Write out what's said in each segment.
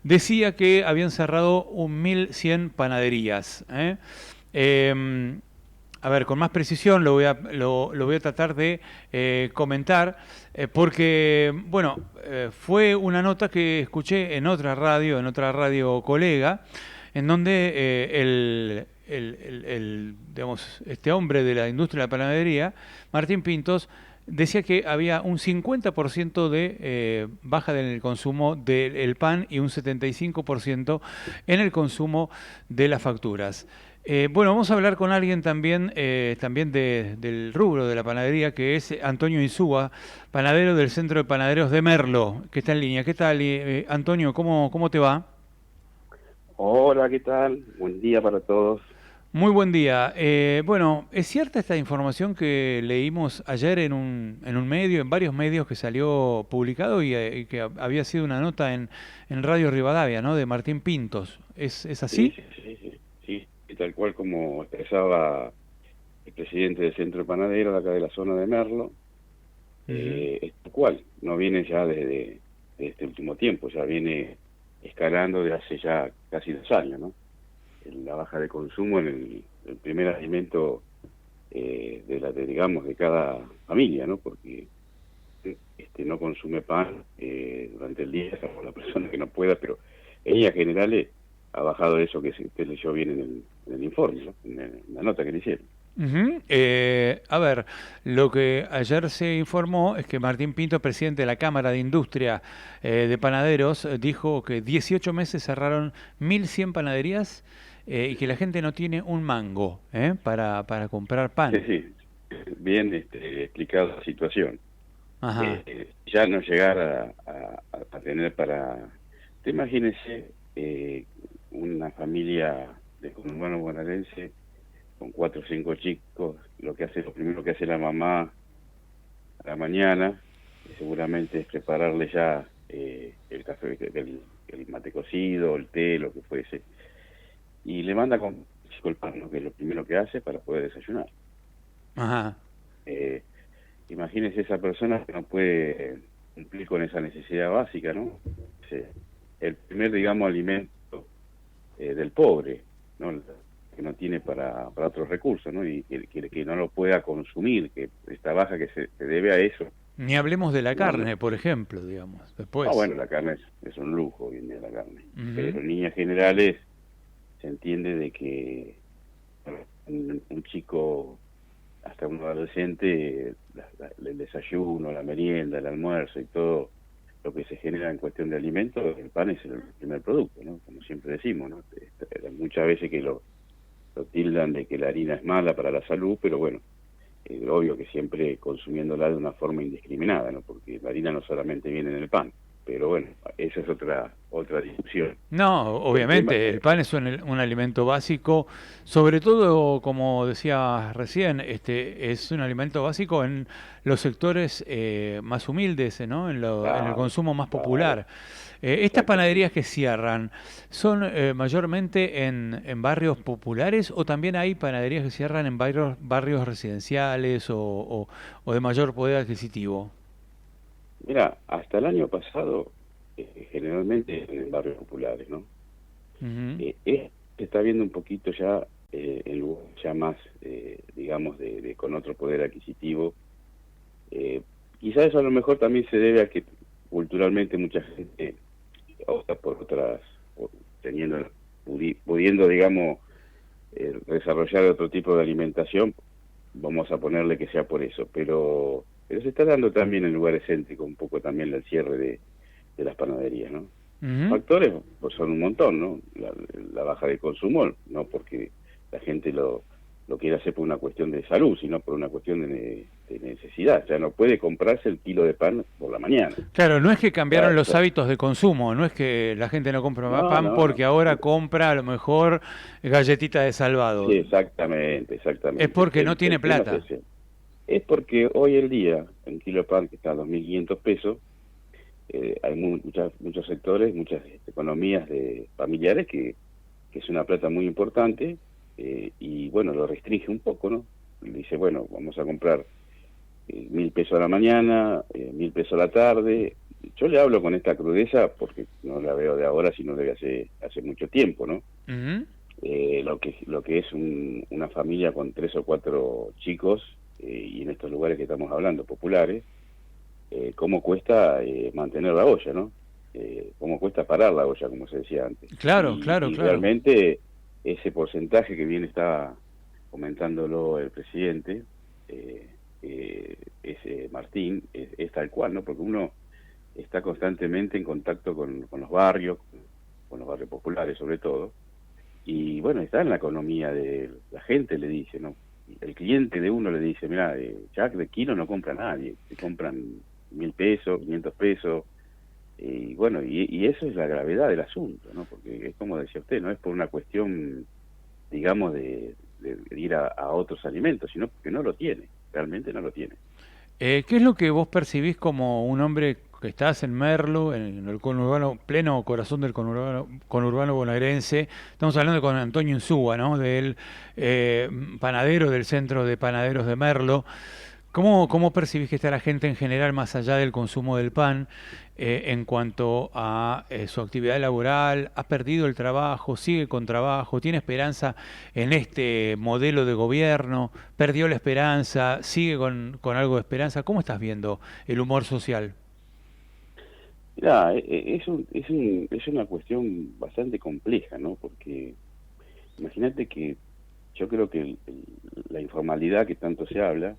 decía que habían cerrado 1.100 panaderías. A ver, con más precisión lo voy a tratar de comentar, porque, bueno, fue una nota que escuché en otra radio colega, en donde digamos, este hombre de la industria de la panadería, Martín Pintos, decía que había un 50% de baja en el consumo del pan y un 75% en el consumo de las facturas. Bueno, vamos a hablar con alguien también, también del rubro de la panadería, que es Antonio Insúa, panadero del Centro de Panaderos de Merlo, que está en línea. ¿Qué tal, Antonio? ¿Cómo te va? Hola, ¿qué tal? Buen día para todos. Muy buen día. Bueno, ¿es cierta esta información que leímos ayer en un medio, en varios medios que salió publicado y que había sido una nota en Radio Rivadavia, ¿no? De Martín Pintos. ¿Es Sí, así? sí, sí, sí, sí, y tal cual como expresaba el presidente del Centro Panadero de acá de la zona de Merlo, Ujú. es tal cual, no viene ya desde de este último tiempo, ya viene escalando de hace ya casi 2 años, ¿no? La baja de consumo en el primer alimento digamos, de cada familia, ¿no? Porque no consume pan durante el día, salvo la persona que no pueda, pero en líneas generales ha bajado eso que se leyó bien en el informe, ¿no? En la nota que le hicieron. Ujú. A ver, lo que ayer se informó es que Martín Pinto, presidente de la Cámara de Industria de Panaderos, dijo que 18 meses cerraron 1.100 panaderías y que la gente no tiene un mango para comprar Sí, pan. sí, bien explicada la situación. Ajá. Ya no llegar a tener para... Te imagínese una familia de conurbano bonaerense con 4 o 5 chicos, lo primero que hace la mamá a la mañana, seguramente es prepararle ya el café, el mate cocido, el té, lo que fuese, y le manda con el pan, ¿no? Que es lo primero que hace para poder desayunar. Ajá. Eh, Imagínese esa persona que no puede cumplir con esa necesidad básica, ¿no? Sí. El primer, digamos, alimento del pobre, ¿no? Que no tiene para otros recursos, ¿no? Y que no lo pueda consumir, que esta baja que se debe a eso. Ni hablemos de la No, carne, por ejemplo, digamos, después. bueno, la carne es un lujo hoy en día la carne, Ujú. pero en líneas generales se entiende de que un chico, hasta un adolescente, el desayuno, la merienda, el almuerzo y todo lo que se genera en cuestión de alimentos, el pan es el primer producto, ¿no? Como siempre decimos, ¿no? Muchas veces que lo tildan de que la harina es mala para la salud, pero bueno, obvio que siempre consumiéndola de una forma indiscriminada, ¿no? Porque la harina no solamente viene en el pan, pero bueno, esa es otra discusión. No, El tema, obviamente, el pan es un alimento básico, sobre todo, como decía recién, es un alimento básico en los sectores más humildes, ¿no? En el claro, consumo más claro, popular. Estas panaderías exactamente. que cierran, ¿son mayormente en barrios populares o también hay panaderías que cierran en barrios residenciales o de mayor poder adquisitivo? Mira, hasta el año pasado, generalmente en barrios populares, ¿no? Ujú. Se está viendo un poquito ya en lugares ya más, digamos, con otro poder adquisitivo. Eh, Quizás eso a lo mejor también se debe a que culturalmente mucha gente opta por otras, teniendo, pudiendo, digamos, desarrollar otro tipo de alimentación, vamos a ponerle que sea por eso, pero se está dando también en lugares céntricos un poco también el cierre de las panaderías, ¿no? Los Ujú. factores pues son un montón, ¿no? La baja de consumo, no porque la gente lo quiera hacer por una cuestión de salud, sino por una cuestión de necesidad. Ya no puede comprarse el kilo de pan por la mañana. Claro, no es que cambiaron Ya, los hábitos de consumo, no es que la gente no compra más no, pan no, no. porque ahora compra a lo mejor galletita de Sí, salvado. exactamente, Es exactamente. porque no tiene El tema es plata. ese. Es porque hoy en día, un kilo de pan que está a 2.500 pesos, hay muchos sectores, muchas economías de familiares que es una plata muy importante, y bueno, lo restringe un poco, ¿no? Dice, bueno, vamos a comprar 1.000 pesos a la mañana, 1.000 pesos a la tarde, yo le hablo con esta crudeza porque no la veo de ahora, sino de hace mucho tiempo, ¿no? Ujú. Lo que es una familia con 3 o 4 chicos, y en estos lugares que estamos hablando, populares, cómo cuesta mantener la olla, ¿no? Cómo cuesta parar la olla, como se decía antes. Claro, Y, claro, y claro. realmente ese porcentaje que bien está comentándolo el presidente, ese Martín, es tal cual, ¿no? Porque uno está constantemente en contacto con los barrios, con los barrios populares sobre todo, y bueno, está en la economía de la gente, le dice, ¿no? El cliente de uno le dice, mira, Jack de kilo no compra nadie, te compran 1.000 pesos, 500 pesos, y bueno, y eso es la gravedad del asunto, ¿no? Porque es como decía usted, no es por una cuestión, digamos, de ir a otros alimentos, sino porque no lo tiene, realmente no lo tiene. ¿Qué es lo que vos percibís como un hombre que estás en Merlo, en el conurbano, pleno corazón del conurbano bonaerense? Estamos hablando con Antonio Insúa, ¿no? Del panadero del centro de panaderos de Merlo. ¿Cómo percibís que está la gente en general, más allá del consumo del pan, en cuanto a su actividad laboral? ¿Ha perdido el trabajo? ¿Sigue con trabajo? ¿Tiene esperanza en este modelo de gobierno? ¿Perdió la esperanza? ¿Sigue con algo de esperanza? ¿Cómo estás viendo el humor social? Mira, es una cuestión bastante compleja, ¿no? Porque imagínate que yo creo que la informalidad que tanto se habla,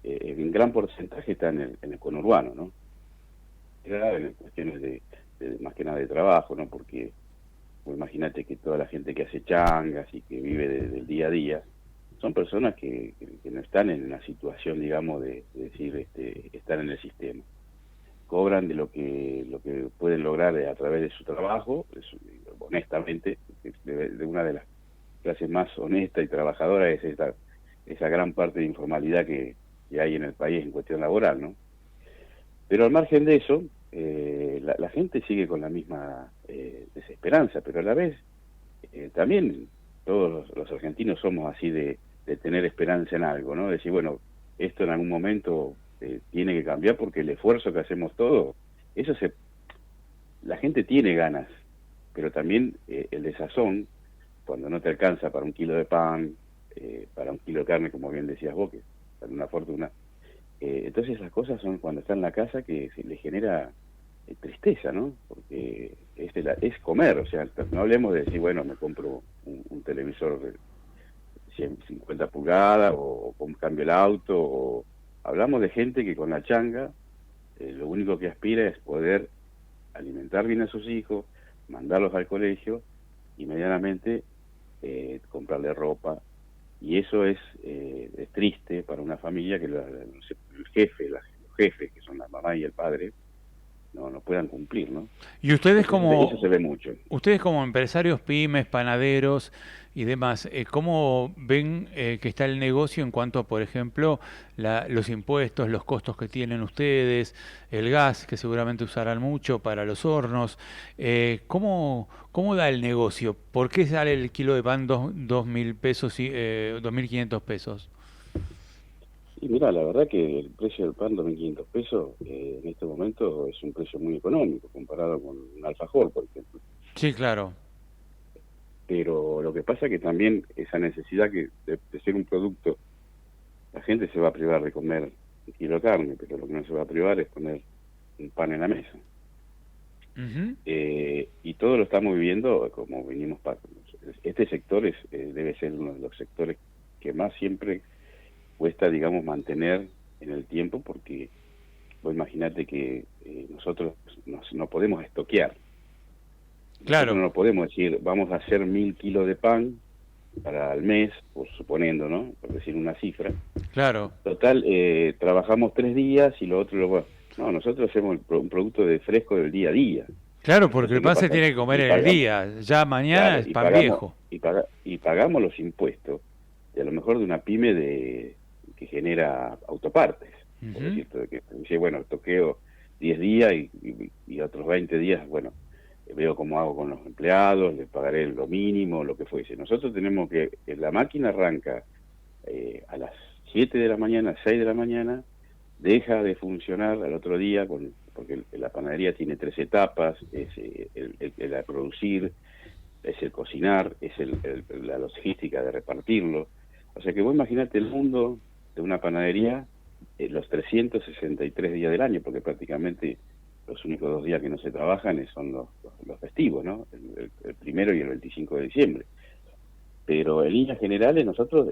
en gran porcentaje está en el conurbano, ¿no? Claro, en cuestiones más que nada de trabajo, ¿no? Porque pues, imagínate que toda la gente que hace changas y que vive del día a día, son personas que no están en una situación, digamos, de decir, estar en el sistema. Cobran de lo que pueden lograr a través de su trabajo, honestamente, de una de las clases más honestas y trabajadoras es esa gran parte de informalidad que hay en el país en cuestión laboral, ¿no? Pero al margen de eso, la gente sigue con la misma desesperanza, pero a la vez también todos los argentinos somos así de tener esperanza en algo, ¿no? Decir, bueno, esto en algún momento tiene que cambiar porque el esfuerzo que hacemos todos, eso la gente tiene ganas, pero también el desazón, cuando no te alcanza para un kilo de pan, para un kilo de carne, como bien decías vos, que sale una fortuna. Entonces esas cosas son cuando está en la casa que se le genera tristeza, ¿no? Porque es comer, o sea, no hablemos de decir, bueno, me compro un televisor de 150 pulgadas o cambio el auto, hablamos de gente que con la changa lo único que aspira es poder alimentar bien a sus hijos, mandarlos al colegio y medianamente comprarle ropa. Y eso es triste para una familia que el jefe, los jefes, que son la mamá y el padre, no puedan cumplir, ¿no? Y ustedes Eso se como ve mucho. Ustedes como empresarios pymes, panaderos y demás, ¿cómo ven que está el negocio en cuanto a, por ejemplo, los impuestos, los costos que tienen ustedes, el gas que seguramente usarán mucho para los hornos? ¿Cómo da el negocio? ¿Por qué sale el kilo de pan 2.000 pesos y 2.500 pesos? Y mira, la verdad que el precio del pan, 2.500 pesos, en este momento es un precio muy económico comparado con un alfajor, por ejemplo. Sí, claro. Pero lo que pasa es que también esa necesidad de ser un producto, la gente se va a privar de comer un kilo de carne, pero lo que no se va a privar es poner un pan en la mesa. Ujú. Y todo lo estamos viviendo como venimos para... Este sector debe ser uno de los sectores que más siempre cuesta, digamos, mantener en el tiempo, porque vos imaginate que nosotros no podemos estoquear. Nosotros Claro, no podemos decir, vamos a hacer 1.000 kilos de pan para el mes, por suponiendo, ¿no? Por decir una cifra. claro. Total, trabajamos 3 días y lo otro lo... No, nosotros hacemos un producto de fresco del día a día. Claro, porque el Entonces, ¿qué pan se pasa? tiene que comer Y en el pagamos, día. Ya mañana claro, es pan viejo. y pagamos los impuestos, de a lo mejor de una pyme que genera autopartes, por Ujú. decirte, que dice, bueno, toqueo 10 días y otros 20 días, bueno, veo cómo hago con los empleados, les pagaré lo mínimo, lo que fuese. Nosotros tenemos que la máquina arranca a las 7 de la mañana, 6 de la mañana, deja de funcionar al otro día porque la panadería tiene 3 etapas: es el producir, es el cocinar, es la logística de repartirlo. O sea que vos imaginate el mundo de una panadería, los 363 días del año, porque prácticamente los únicos 2 días que no se trabajan son los festivos, ¿no? El 1 y el 25 de diciembre. Pero en líneas generales nosotros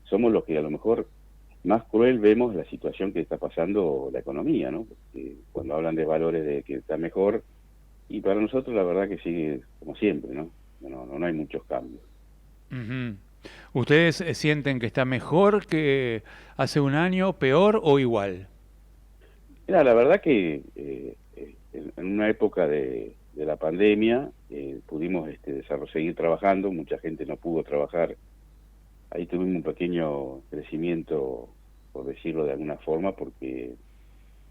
somos los que a lo mejor más cruel vemos la situación que está pasando la economía, ¿no? Porque cuando hablan de valores de que está mejor, y para nosotros la verdad que sigue como siempre, ¿no? No hay muchos cambios. Ujú. ¿Ustedes sienten que está mejor que hace un año, peor o igual? Mira, la verdad que en una época de la pandemia pudimos seguir trabajando, mucha gente no pudo trabajar, ahí tuvimos un pequeño crecimiento, por decirlo de alguna forma, porque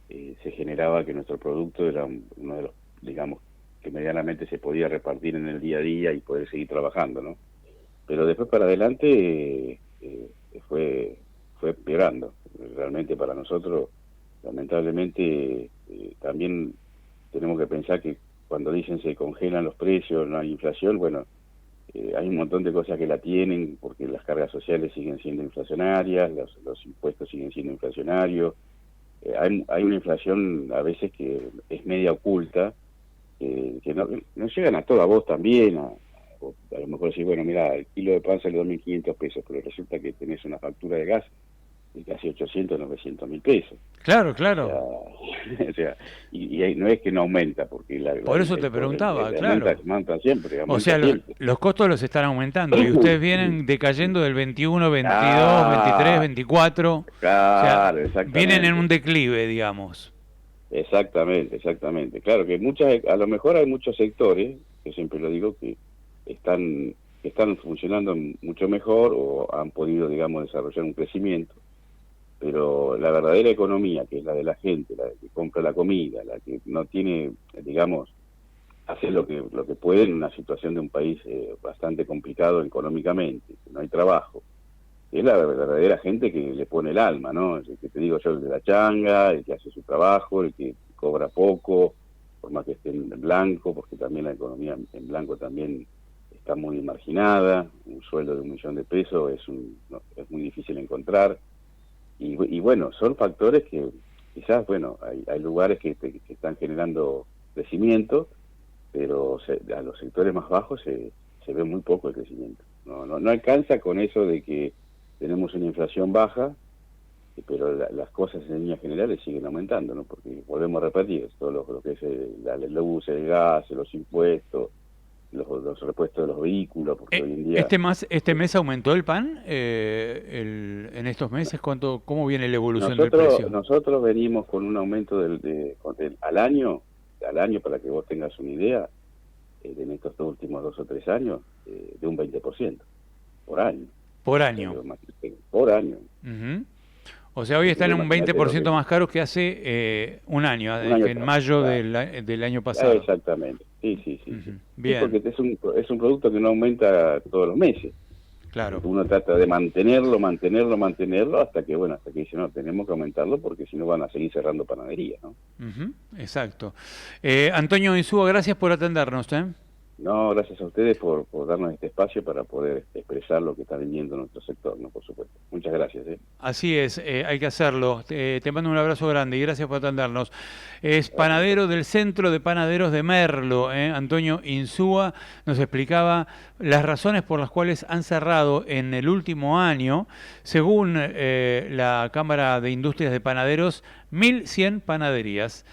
se generaba que nuestro producto era uno de los, digamos, que medianamente se podía repartir en el día a día y poder seguir trabajando, ¿no? Pero después para adelante fue empeorando. Realmente para nosotros, lamentablemente, también tenemos que pensar que cuando dicen se congelan los precios, no hay inflación, bueno, hay un montón de cosas que la tienen, porque las cargas sociales siguen siendo inflacionarias, los impuestos siguen siendo inflacionarios. Hay una inflación a veces que es media oculta, que no llegan a toda voz también, a lo mejor decís, bueno, mira, el kilo de pan sale 2.500 pesos, pero resulta que tenés una factura de gas de casi 800, 900 mil pesos. Claro, O sea, claro. o sea, y ahí no es que no aumenta, porque Por eso te preguntaba, claro. aumenta siempre, O aumenta sea, siempre. los costos los están aumentando y ustedes vienen decayendo del 21, 22, 23, Ah, 24. O sea, claro, vienen en un exactamente. declive, digamos. Exactamente, exactamente. Claro que a lo mejor hay muchos sectores, que siempre lo digo, que están funcionando mucho mejor o han podido, digamos, desarrollar un crecimiento, pero la verdadera economía, que es la de la gente, la que compra la comida, la que no tiene, digamos, hacer lo que puede en una situación de un país bastante complicado económicamente, que no hay trabajo, es la verdadera gente que le pone el alma, ¿no? El que te digo yo, el de la changa, el que hace su trabajo, el que cobra poco, por más que esté en blanco, porque también la economía en blanco también está muy marginada. Un sueldo de 1.000.000 de pesos es muy difícil encontrar. Y bueno, son factores que quizás, bueno, hay lugares que están generando crecimiento, pero a los sectores más bajos se ve muy poco el crecimiento. No alcanza con eso de que tenemos una inflación baja, pero las cosas en líneas generales siguen aumentando, ¿no? Porque volvemos a repetir, todo lo que es la luz, el gas, los impuestos, los repuestos de los vehículos, porque hoy en día Este mes aumentó el pan en estos meses. ¿Cómo viene la evolución del precio? nosotros venimos con un aumento al año, para que vos tengas una idea, en estos últimos 2 o 3 años, de un 20% por año. Por O sea, año. por año. Ujú. O sea, hoy Así que están vos en un imaginate lo 20% que más caros que hace un año, un año en atrás. mayo Claro. del año pasado. Exactamente. Sí, sí, sí, sí. Ujú. Sí, Bien, porque es un producto que no aumenta todos los meses. claro. Uno trata de mantenerlo, hasta que dice, no, tenemos que aumentarlo porque si no van a seguir cerrando panaderías, ¿no? Ujú, exacto. Antonio Insúa, gracias por atendernos, ¿eh? No, gracias a ustedes por darnos este espacio para poder expresar lo que está viviendo nuestro sector, ¿no? Por supuesto. Muchas gracias, ¿eh? Así es, hay que hacerlo. Te mando un abrazo grande y gracias por atendernos. Es Gracias. panadero del Centro de Panaderos de Merlo, ¿eh? Antonio Insúa nos explicaba las razones por las cuales han cerrado en el último año, según la Cámara de Industrias de Panaderos, 1.100 panaderías.